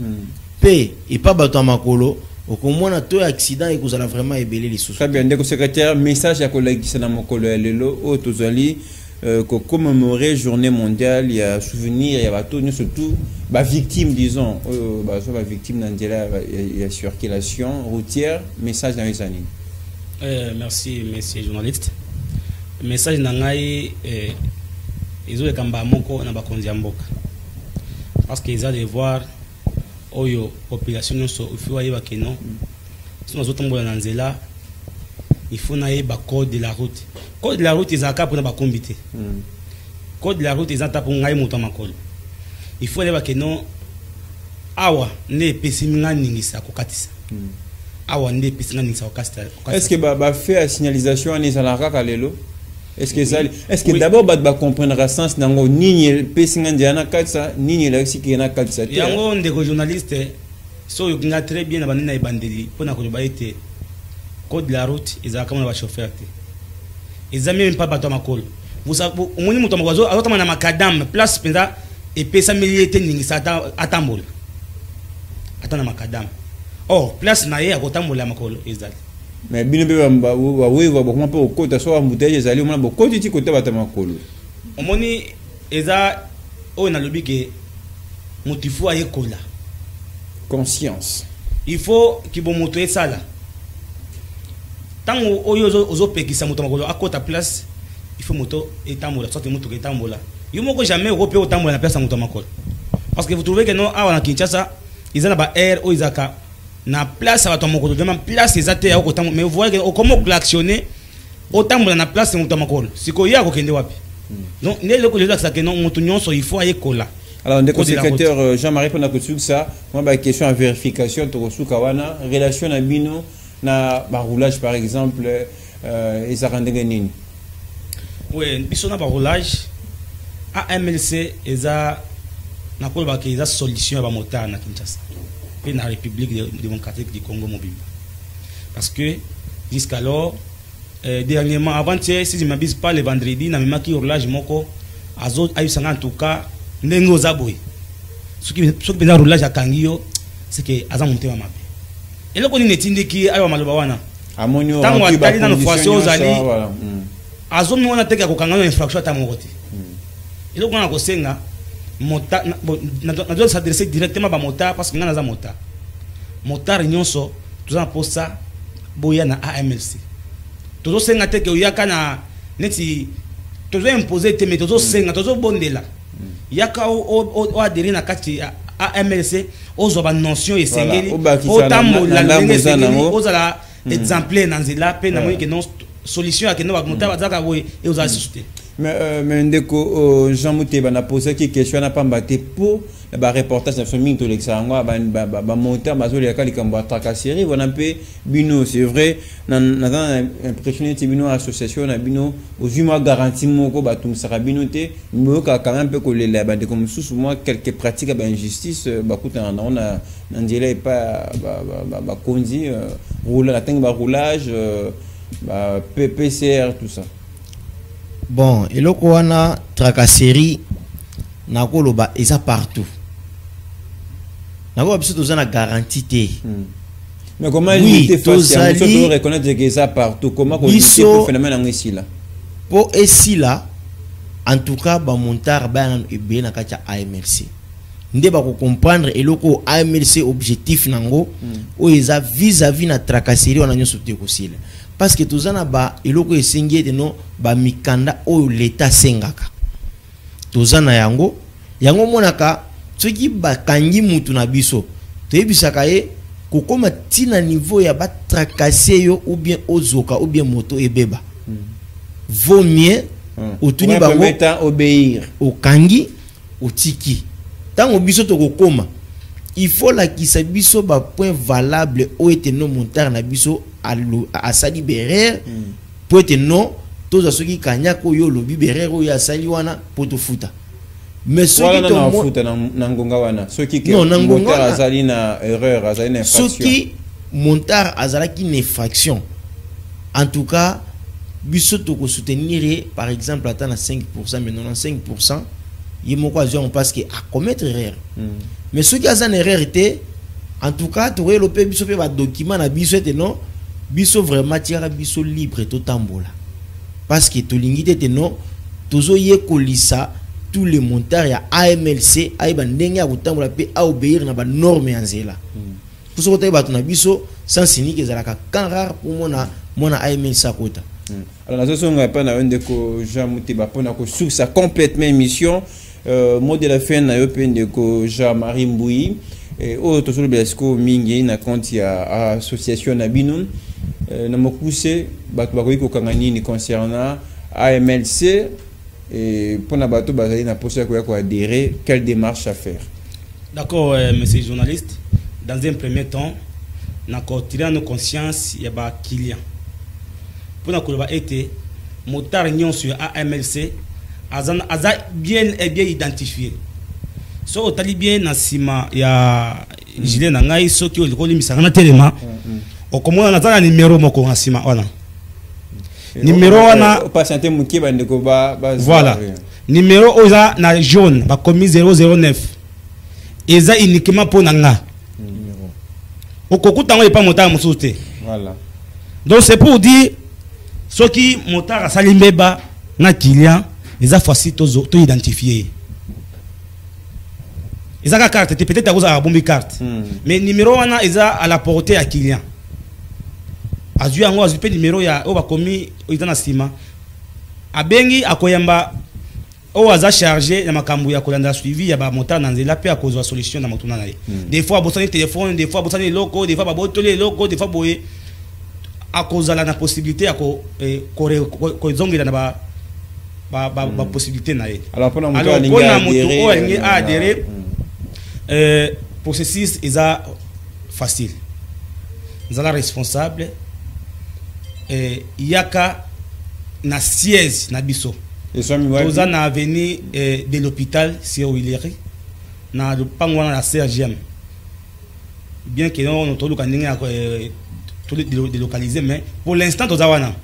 p et pas bato makolo okomona to accident et que ça vraiment ebelé les sous. Très bien ndeko secrétaire message à collègue qui na mokolo ya lelo o tozali ko commémorer journée mondiale il y a souvenir il y a bato surtout ba victime disons ba so ba victime na nzela il y a circulation routière message dans les années. Merci monsieur journaliste. Message na ngai ezo ekamba moko na bakonzi ya mboka parce que ils ont devoir oyo population nyonso il faut yeba que non si nous autombola na nzela il faut na yeba code de la route. Code de la route ezaka pour na ba kombité code de la route ezata pour ngai moto makolo il faut yeba que non awa ne pesi nga ningisa kokatisa awa ne pesi nga ningisa kokatisa. Est-ce que ba fait à signalisation en ezalaka kalelo? Est-ce que d'abord va comprendre le sens nango nini pesinga ndiana katsa nini la siki na katsa yango ndeko journaliste so yokinga très bien na banina ibandeli pona ko ba été code de la route ezaka na ba chauffeur te ezami même pas bato makolo vous moni moto makozo azotama na makadam place penza epesa milité ningisa atambola atana makadam oh place na ye akotambola makolo ezali mais bino be ba oui va comment peut okota so embouteille ezali mona bokoti ti côté bata makolo omoni eza o na lobi ke motifu ayekola conscience il faut ki bo moto esala tango oyo ozopekisa moto makolo akota place il faut moto etambola soit moto etambola yo moko jamais europé otambola na place moto makolo parce que vous trouvez que non awa na Kinshasa ils ont ba air o izaka na place à ton makolo vraiment place ezate ya ko tambola mais vous voyez que comment actionner otambola na place moto makolo siko ya ko kende wapi donc ne le ko je ça que non moto nyonso il faut ayekola. Alors, le secrétaire Jean-Marie ça, moi, ma question en vérification, Torosukawana, relation à Bino, na roulage par exemple, et ça rend des oui, ils sont dans le roulage. AMLC, ils ont solution à motard na Kinshasa, et dans la République démocratique du Congo mobile. Parce que jusqu'alors, dernièrement, avant-hier, si je ne m'abuse pas, le vendredi, na même qui roulage moko, Azot a eu en tout cas. Nengo zaboy ce qui peut roulage à Kangio c'est que aza monté ma mabe et le koni netindi ki ayo maloba wana amonyo tango atali na information ozali azo mona teka ko kangana infraction ta mokoti et le kona ko senga mota na doit s'adresser directement ba mota parce que ngana za mota motar nyonso tuza posa boya na AMLC tozo senga teke uyaka na neti tozo imposer te mais tozo senga tozo bondela yaka o adhérer na kati AMLC ozoba notion esengeli otambola ndenge esengeli ozala exemplaire na nzela pe na moyi ke non solution ya kendo bamuta bazaka boye et ozala susute mais ndeko Jean Mouteba na posé qui question na pambate pour ba reportage na famille to l'exangwa ba monter bazoli ya kali kamba tracasserie on un peu bino c'est vrai na impressionné bino association na bino ozuma garantie moko ba tum sarabino te mais quand même peu ko le ba de comme sous moi quelques pratiques ba injustice ba kuta na on ndile pas ba konzi roulage la teng ba roulage ba PCR tout ça. Bon, et le wana tracasserie na koloba eza partout. Na ko biso tozana garantie te. Mais comment limiter face à ça to reconnaître que ça partout comment ko limiter le phénomène en ici là. Pour ici là en tout cas ba montar ba na ebe na kacha AMLC. Nde ba ko comprendre eloko AMLC objectif nango o eza vis-à-vis na tracasserie wana nyoso te ko sila. Parce que tozana ba eloko esengi de no ba mikanda o l'état sengaka tozana yango monaka soki ba kangi mutu na biso toyebisaka ye kokoma tina niveau ya ba tracasser yo ou bien ozoka ou bien moto ebeba vaut mieux otuni bango obéir au kangi otiki tango biso tokokoma il faut la kisa biso ba point valable o ete no montar na biso à sali berer pour être non tous ceux qui kanyako yo lobi berer o ya sali wana poto futa mais ceux qui to futa na ngonga wana ceux qui montar azali na erreur azali na infraction ceux qui montar azala qui une infraction en tout cas biso to ko soutenir par exemple atteindre 5% mais 95% yemo kwa on parce que à commettre erreur mais ceux qui azan erreur était en tout cas tu le pe biso pe ba document na biso était non biso vraiment tiara biso libre to tambola parce que to lingite te non tozo ye kolisa tous les montards ya AMLC ay ba ndenge ya kotambola pe a obéir na ba norme ya nzela pour ce côté ba to na biso sans sini que zalaka quand rare pour mona AMLC akota. Alors la saison pas na ndeko Jean Mouteba pona ko sur sa complètement émission mot de la fin na yo pe ndeko Jean-Marie Mbouyi et autre sur le Besco mingi na compte ya association na bino na mokuse bato bakoyi ko kangani ni concernant AMLC et pour na bato bazali na poste ko adhérer quelle démarche à faire. D'accord monsieur journaliste, dans un premier temps na ko tirer nos conscience ya ba client pour na ko ba été motar nyon sur AMLC aza bien et bien identifié. So otali bien na sima ya gilet na ngai soki olikoli misanga na telema okomona na zana numéro moko na sima wana numéro wana patiente muki bandeko ba voilà numéro oza na jaune ba commis 009 eza uniquement pour nga okokuta ngo epa motard mosusu te voilà donc c'est pour dire ce qui motard asali mbeba na client eza facile to identifier eza ka carte te peut-être akoza a bombi carte mais numéro wana eza à la portée à client azui yango azui pe numéro ya o ba komi eza na sima abengi akoyamba o aza chargé na makambu ya kolanda suivi ya ba motard na nzela pe akozwa solution na motuna na ye des fois bosani téléphone des fois bosani loko des fois ba botole loko des fois boye akozala na possibilité ya ko zongela na ba possibilité na ye alors pour moto alingi adhérer processus eza facile nzala responsable yaka na siège na biso toza na avenue de l'hôpital sur Willery na lupango wana na CRGM bien que on toluka ndenge ya délocaliser mais pour l'instant toza wana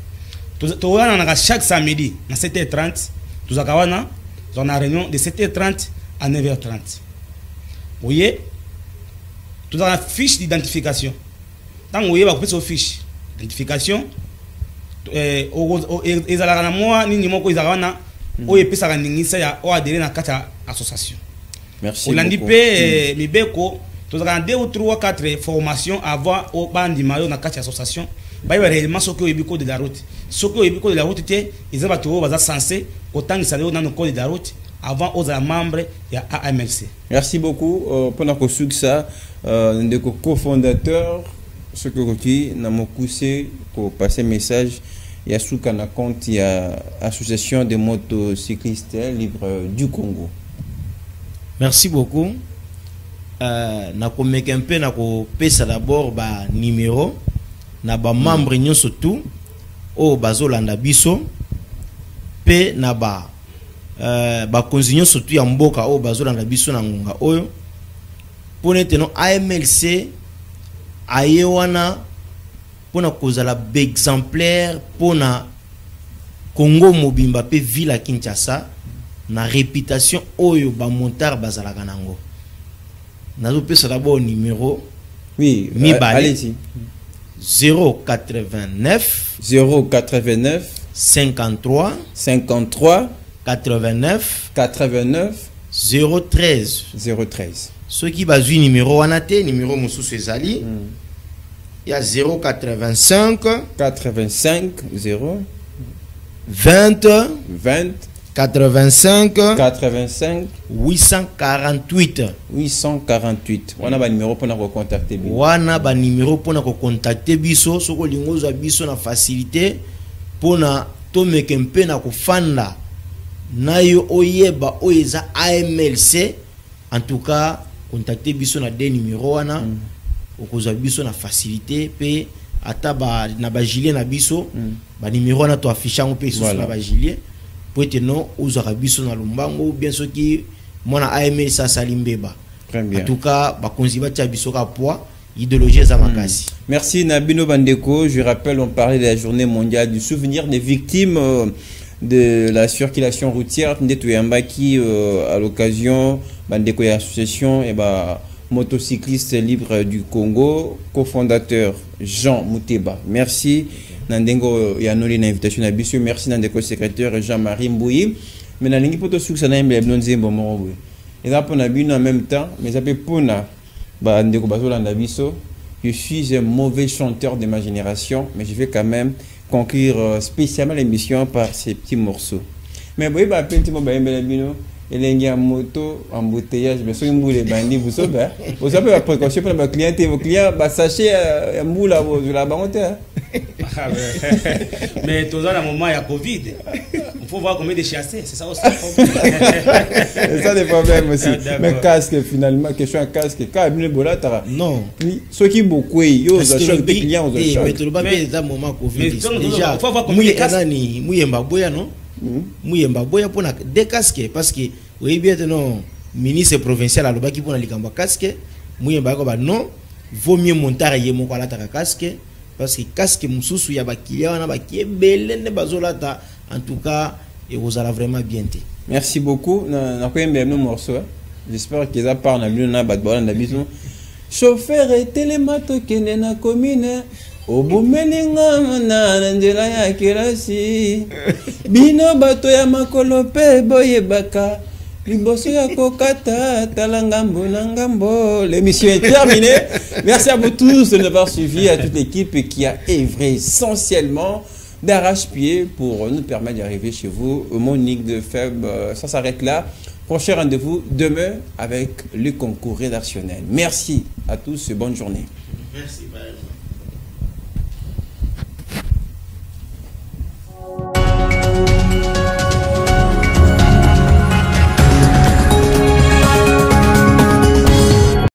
na chaque samedi na 7h30 toza wana on a réunion de 7h30 à 9h30 voyez toza na fiche d'identification tant voyez ba kopesa fiche d'identification ezalaka na mwa nini moko ezalaka wana oyo epesaka ndingisa ya o adhérer na kati ya association. Merci olandi pe mibeko tozalaka na 2 ou 3 4 formations avant o bandima yo na kati ya association bayeba réellement soki oyebi code de la route soki oyebi code de la route te eza bato oyo baza censé kotangisa leo nano code de la route avant ozala membre ya AMLC. Merci beaucoup pendant que ça ndeko cofondateur ce que tu na mokuse ko passer message ya suka na compte ya association des motocyclistes libres du Congo. Merci beaucoup. Na ko meka un peu na ko pesa d'abord ba numéro na ba membre nyonso tout o bazolanda biso pe na ba konzi nyonso tout ya mboka o bazolanda biso na ngonga oyo pone teno AMLC aye wana pona kozala exemplaire pona Congo mobimba pe ville à Kinshasa na réputation oyo ba montard bazalaka nango nazo pesa d'abord numéro oui allez-y 089 53 89 013 ceux qui bazui numéro wana te numéro mosusu ezali il y a 085 0 20 85 848 wana ba numéro pona ko contacter biso wana ba numéro pona ko contacter biso soko lingozo biso na facilité pona to mekempe na ko fanda na yo oyeba oyeza AMLC en tout cas contacter biso na des numéro wana okozwa biso na facilité pe ata ba na ba gilet na biso ba numéro wana to afficher on pe sur na ba gilet pour être non uzwa biso na lumbango bien ce qui mona AML ça salimbeba. Très bien. En tout cas ba konzi ba tia biso ka poids idéologie za makasi. Merci Nabino Bandeko. Je rappelle, on parlait de la journée mondiale du souvenir des victimes de la circulation routière qui à l'occasion Bandeko et association et motocyclistes libres du Congo, cofondateur Jean Mouteba. Merci Nandengo Yanoli na invitation à Bissou. Merci Nandeko secrétaire Jean-Marie Mbouyi. Mais na lingi poto suk sana mbele blonze mbomoro bwe. Eza pona bino en même temps, mais ça peut pona ba ndeko bazola na biso. Je suis un mauvais chanteur de ma génération, mais je vais quand même conclure spécialement l'émission par ces petits morceaux. Mais boy ba penti mo ba mbele bino. Elengi a moto embouteillage mais so mbule bandi vous savez la précaution pour les clients vos clients ba sachet mbula de la banque mais tous dans le moment il y a Covid il faut voir combien de chasser c'est ça aussi le problème c'est ça le problème aussi mais casque finalement question à casque quand bien bola tara non oui ceux qui beaucoup yo za choc des clients aux choc mais tout le monde dans moment Covid déjà il faut voir combien de casques muyemba boya non muyemba boya pona des casques parce que oui bien non ministre provincial aloba ki pona likamba casque muyemba ko ba non vaut mieux monter yemo ko la ta casque parce que casque mususu ya bakilia wana bakie belende bazolata en tout cas et vous allez vraiment bien te. Merci beaucoup na ko yembe no morceau. J'espère qu'ils a parlé na luna batbola na biso. Chauffeur et télémato kene na commune obumelinga na nzela ya kelasi bino bato ya makolo pe boyebaka liboso ya kokata talangambo na ngambo. L'émission est terminée. Merci à vous tous de nous avoir suivis, à toute l'équipe qui a œuvré essentiellement d'arrache-pied pour nous permettre d'arriver chez vous. Monique de Feb, ça s'arrête là. Prochain rendez-vous demain avec le concours rédactionnel. Merci à tous et bonne journée. Merci.